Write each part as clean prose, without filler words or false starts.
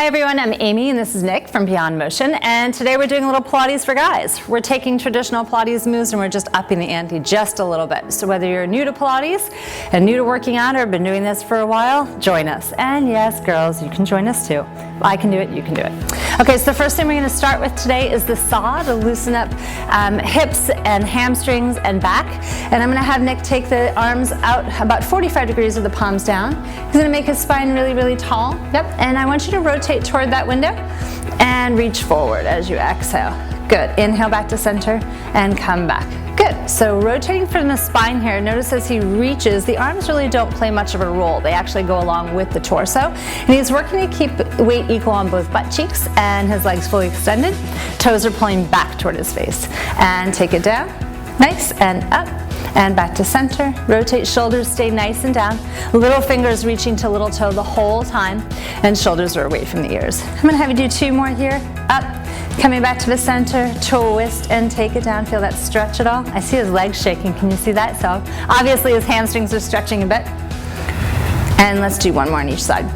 Hi everyone, I'm Amy and this is Nick from Beyond Motion, and today we're doing a little Pilates for guys. We're taking traditional Pilates moves and we're just upping the ante just a little bit. So whether you're new to Pilates and new to working out or have been doing this for a while, join us. And yes, girls, you can join us too. I can do it, you can do it. Okay, so the first thing we're going to start with today is the saw to loosen up hips and hamstrings and back. And I'm going to have Nick take the arms out about 45 degrees with the palms down. He's going to make his spine really, really tall. Yep, and I want you to rotate toward that window and reach forward as you exhale. Good. Inhale back to center and come back. Good. So rotating from the spine here, notice as he reaches, the arms really don't play much of a role. They actually go along with the torso. And he's working to keep weight equal on both butt cheeks and his legs fully extended. Toes are pulling back toward his face. And take it down. Nice. And up. And back to center. Rotate shoulders, stay nice and down. Little fingers reaching to little toe the whole time. And shoulders are away from the ears. I'm going to have you do two more here. Up. Coming back to the center, twist and take it down. Feel that stretch at all? I see his legs shaking. Can you see that? So obviously his hamstrings are stretching a bit. And let's do one more on each side.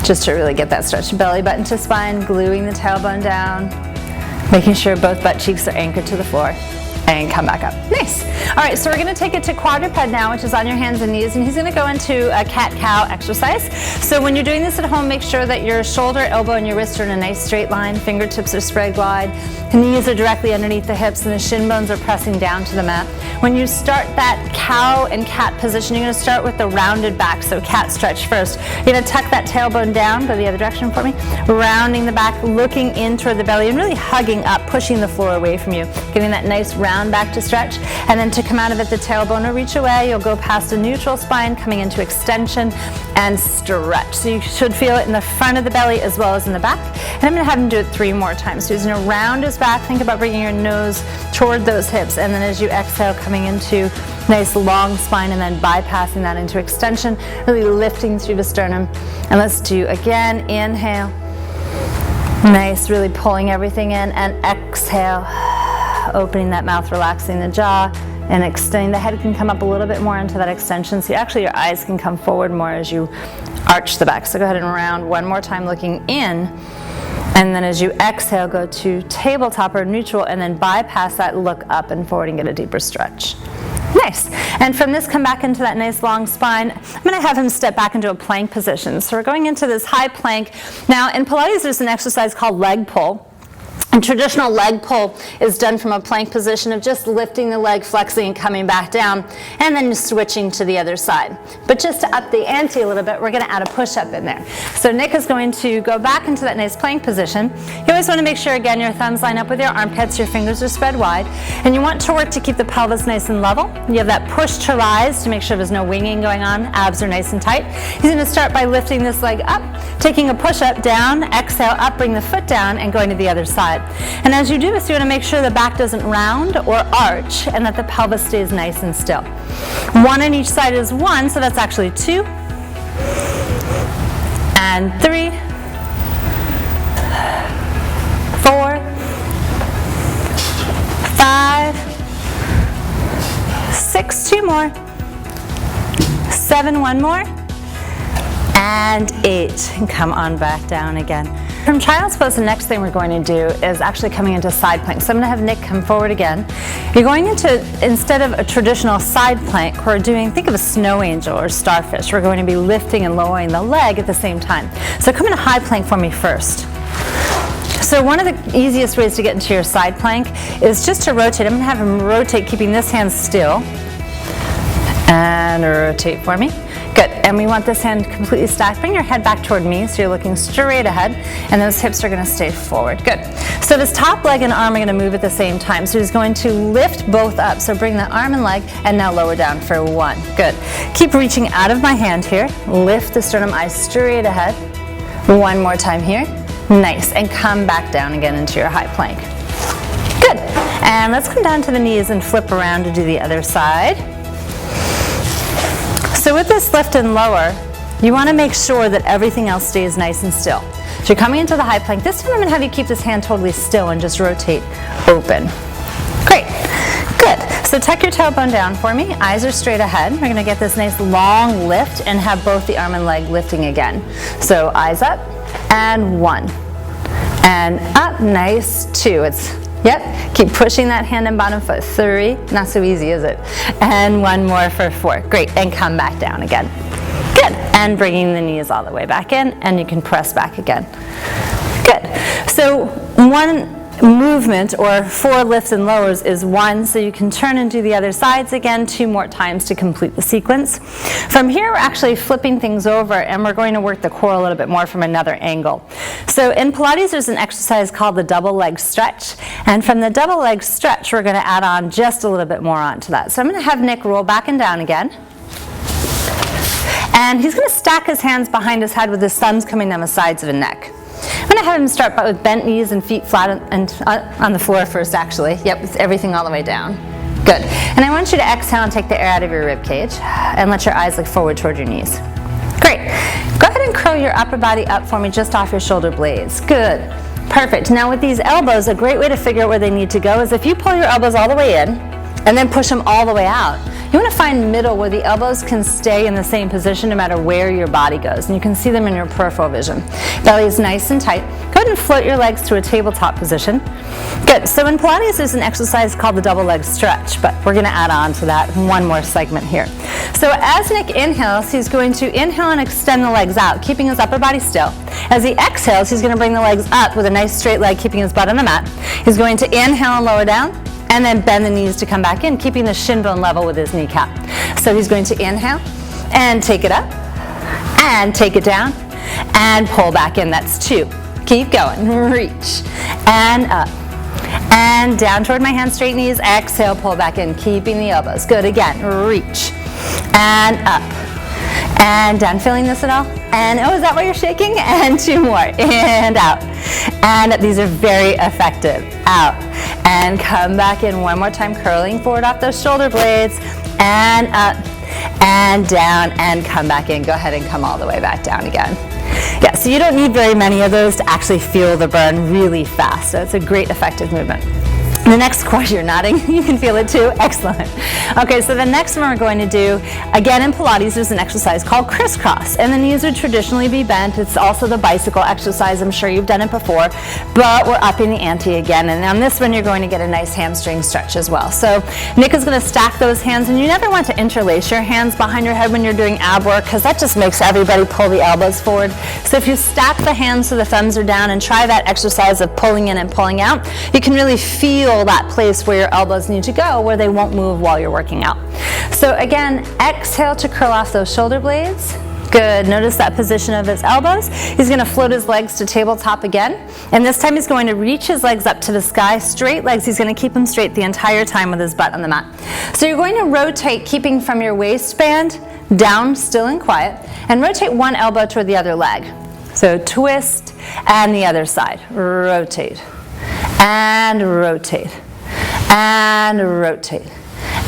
Just to really get that stretch. Belly button to spine, gluing the tailbone down. Making sure both butt cheeks are anchored to the floor. And come back up. Nice. All right, so we're going to take it to quadruped now, which is on your hands and knees, and he's going to go into a cat-cow exercise. So when you're doing this at home, make sure that your shoulder, elbow, and your wrist are in a nice straight line. Fingertips are spread wide. The knees are directly underneath the hips, and the shin bones are pressing down to the mat. When you start that cow and cat position, you're going to start with the rounded back, so cat stretch first. You're going to tuck that tailbone down, go the other direction for me, rounding the back, looking in toward the belly, and really hugging up, pushing the floor away from you, giving that nice round back to stretch. And then to come out of it, the tailbone will reach away. You'll go past a neutral spine, coming into extension and stretch. So you should feel it in the front of the belly as well as in the back. And I'm going to have him do it 3 more times. So he's going to round his back. Think about bringing your nose toward those hips. And then as you exhale, coming into nice long spine and then bypassing that into extension, really lifting through the sternum. And let's do again, inhale. Nice, really pulling everything in, and exhale. Opening that mouth, relaxing the jaw, and extending. The head can come up a little bit more into that extension. So actually your eyes can come forward more as you arch the back. So go ahead and round one more time looking in. And then as you exhale, go to tabletop or neutral, and then bypass that, look up and forward and get a deeper stretch. Nice. And from this, come back into that nice long spine. I'm going to have him step back into a plank position. So we're going into this high plank. Now in Pilates, there's an exercise called leg pull. And traditional leg pull is done from a plank position of just lifting the leg, flexing, and coming back down, and then switching to the other side. But just to up the ante a little bit, we're going to add a push-up in there. So Nick is going to go back into that nice plank position. You always want to make sure, again, your thumbs line up with your armpits, your fingers are spread wide, and you want to work to keep the pelvis nice and level. You have that push to rise to make sure there's no winging going on. Abs are nice and tight. He's going to start by lifting this leg up, taking a push-up down, exhale up, bring the foot down, and going to the other side. And as you do this, you want to make sure the back doesn't round or arch and that the pelvis stays nice and still. 1 on each side is 1, so that's actually 2. And 3. 4. 5. 6, 2 more. 7, 1 more. And 8. And come on back down again. From child's pose, the next thing we're going to do is actually coming into side plank. So I'm going to have Nick come forward again. You're going into, instead of a traditional side plank, we're doing, think of a snow angel or starfish. We're going to be lifting and lowering the leg at the same time. So come into high plank for me first. So one of the easiest ways to get into your side plank is just to rotate. I'm going to have him rotate, keeping this hand still. And rotate for me. Good, and we want this hand completely stacked. Bring your head back toward me so you're looking straight ahead, and those hips are going to stay forward. Good. So his top leg and arm are going to move at the same time. So he's going to lift both up. So bring the arm and leg, and now lower down for 1. Good. Keep reaching out of my hand here. Lift the sternum, eyes straight ahead. 1 more time here. Nice, and come back down again into your high plank. Good. And let's come down to the knees and flip around to do the other side. So with this lift and lower, you want to make sure that everything else stays nice and still. So you're coming into the high plank. This time I'm going to have you keep this hand totally still and just rotate open. Great. Good. So tuck your tailbone down for me. Eyes are straight ahead. We're going to get this nice long lift and have both the arm and leg lifting again. So eyes up, and 1, and up, nice, 2, yep, keep pushing that hand and bottom foot, 3, not so easy, is it? And 1 more for 4, great, and come back down again. Good, and bringing the knees all the way back in, and you can press back again. Good, so 1 movement or 4 lifts and lowers is 1, so you can turn and do the other sides again 2 more times to complete the sequence. From here, we're actually flipping things over, and we're going to work the core a little bit more from another angle. So in Pilates, there's an exercise called the double leg stretch, and from the double leg stretch, we're going to add on just a little bit more onto that. So I'm going to have Nick roll back and down again. And he's going to stack his hands behind his head with his thumbs coming down the sides of his neck. I'm going to have him start with bent knees and feet flat and on the floor first, actually. Yep, it's everything all the way down. Good. And I want you to exhale and take the air out of your rib cage and let your eyes look forward toward your knees. Great. Go ahead and curl your upper body up for me just off your shoulder blades. Good. Perfect. Now with these elbows, a great way to figure out where they need to go is if you pull your elbows all the way in and then push them all the way out. You want to find middle where the elbows can stay in the same position no matter where your body goes, and you can see them in your peripheral vision. Belly is nice and tight. Go ahead and float your legs to a tabletop position. Good. So in Pilates, there's an exercise called the double leg stretch, but we're going to add on to that one more segment here. So as Nick inhales, he's going to inhale and extend the legs out, keeping his upper body still. As he exhales, he's going to bring the legs up with a nice straight leg, keeping his butt on the mat. He's going to inhale and lower down, and then bend the knees to come back in, keeping the shin bone level with his kneecap. So he's going to inhale and take it up and take it down and pull back in. That's 2. Keep going. Reach and up and down toward my hands, straight knees. Exhale, pull back in, keeping the elbows. Good. Again. Reach and up and down. Feeling this at all? And oh, is that why you're shaking? And 2 more. And out. And these are very effective. Out. And come back in one more time, curling forward off those shoulder blades. And up. And down. And come back in. Go ahead and come all the way back down again. Yeah, so you don't need very many of those to actually feel the burn really fast. So it's a great effective movement. The next core, you're nodding, you can feel it too, excellent. Okay, so the next one we're going to do, again in Pilates, there's an exercise called crisscross, and the knees would traditionally be bent. It's also the bicycle exercise, I'm sure you've done it before, but we're upping the ante again, and on this one you're going to get a nice hamstring stretch as well. So Nick is going to stack those hands, and you never want to interlace your hands behind your head when you're doing ab work, because that just makes everybody pull the elbows forward. So if you stack the hands so the thumbs are down and try that exercise of pulling in and pulling out, you can really feel that place where your elbows need to go, where they won't move while you're working out. So again, exhale to curl off those shoulder blades. Good. Notice that position of his elbows. He's going to float his legs to tabletop again, and this time he's going to reach his legs up to the sky. Straight legs. He's going to keep them straight the entire time with his butt on the mat. So you're going to rotate, keeping from your waistband down, still and quiet, and rotate one elbow toward the other leg. So twist and the other side. Rotate and rotate and rotate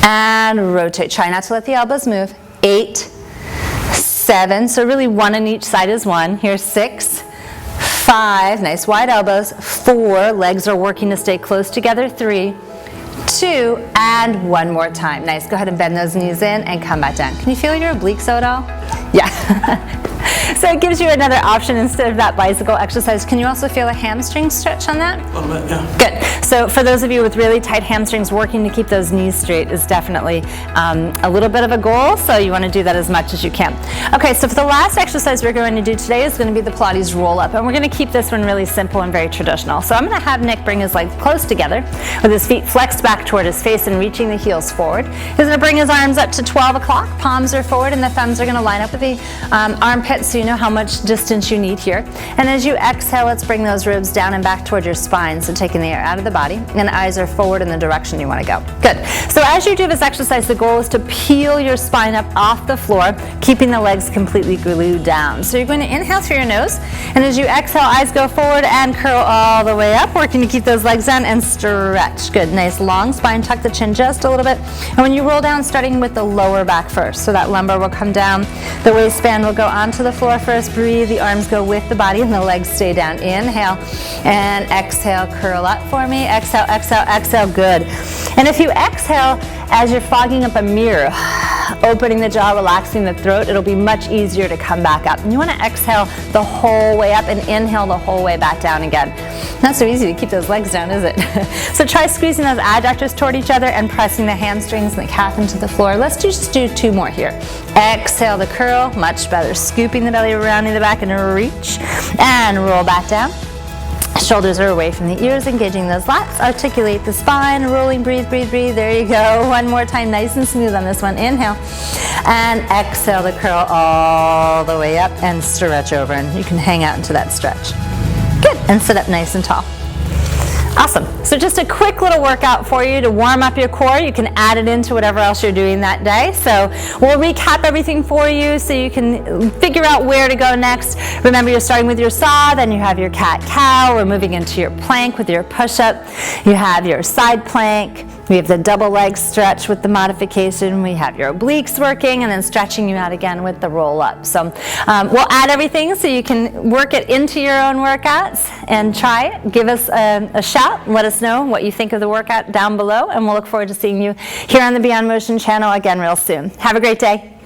and rotate. Try not to let the elbows move. 8, 7, so really 1 on each side is 1. Here's 6, 5, nice wide elbows. 4, legs are working to stay close together. 3, 2, and 1 more time. Nice. Go ahead and bend those knees in and come back down. Can you feel your obliques at all? Yeah. So it gives you another option instead of that bicycle exercise. Can you also feel a hamstring stretch on that? A little bit, yeah. Good. So for those of you with really tight hamstrings, working to keep those knees straight is definitely a little bit of a goal, so you want to do that as much as you can. Okay, so for the last exercise we're going to do today is going to be the Pilates roll-up, and we're going to keep this one really simple and very traditional. So I'm going to have Nick bring his legs close together with his feet flexed back toward his face and reaching the heels forward. He's going to bring his arms up to 12 o'clock, palms are forward, and the thumbs are going to line up with the armpits, so you know how much distance you need here. And as you exhale, let's bring those ribs down and back toward your spine, so taking the air out of the body, and the eyes are forward in the direction you want to go. Good. So as you do this exercise, the goal is to peel your spine up off the floor, keeping the legs completely glued down. So you're going to inhale through your nose, and as you exhale, eyes go forward and curl all the way up, working to keep those legs down and stretch. Good. Nice long spine. Tuck the chin just a little bit. And when you roll down, starting with the lower back first. So that lumbar will come down, the waistband will go onto the floor first. Breathe, the arms go with the body, and the legs stay down. Inhale and exhale, curl up for me. Exhale, exhale, exhale. Good. And if you exhale as you're fogging up a mirror, opening the jaw, relaxing the throat, it'll be much easier to come back up. And you want to exhale the whole way up and inhale the whole way back down again. Not so easy to keep those legs down, is it? So try squeezing those adductors toward each other and pressing the hamstrings and the calf into the floor. Let's just do 2 more here. Exhale the curl, much better. Scooping the belly, rounding the back, and reach. And roll back down. Shoulders are away from the ears, engaging those lats. Articulate the spine, rolling, breathe, breathe, breathe. There you go. One more time, nice and smooth on this one. Inhale. And exhale the curl all the way up and stretch over. And you can hang out into that stretch. Good. And sit up nice and tall. Awesome. So just a quick little workout for you to warm up your core. You can add it into whatever else you're doing that day. So we'll recap everything for you so you can figure out where to go next. Remember, you're starting with your saw, then you have your cat-cow. We're moving into your plank with your push-up. You have your side plank. We have the double leg stretch with the modification. We have your obliques working, and then stretching you out again with the roll up. So we'll add everything so you can work it into your own workouts and try it. Give us a shout. Let us know what you think of the workout down below, and we'll look forward to seeing you here on the Beyond Motion channel again real soon. Have a great day.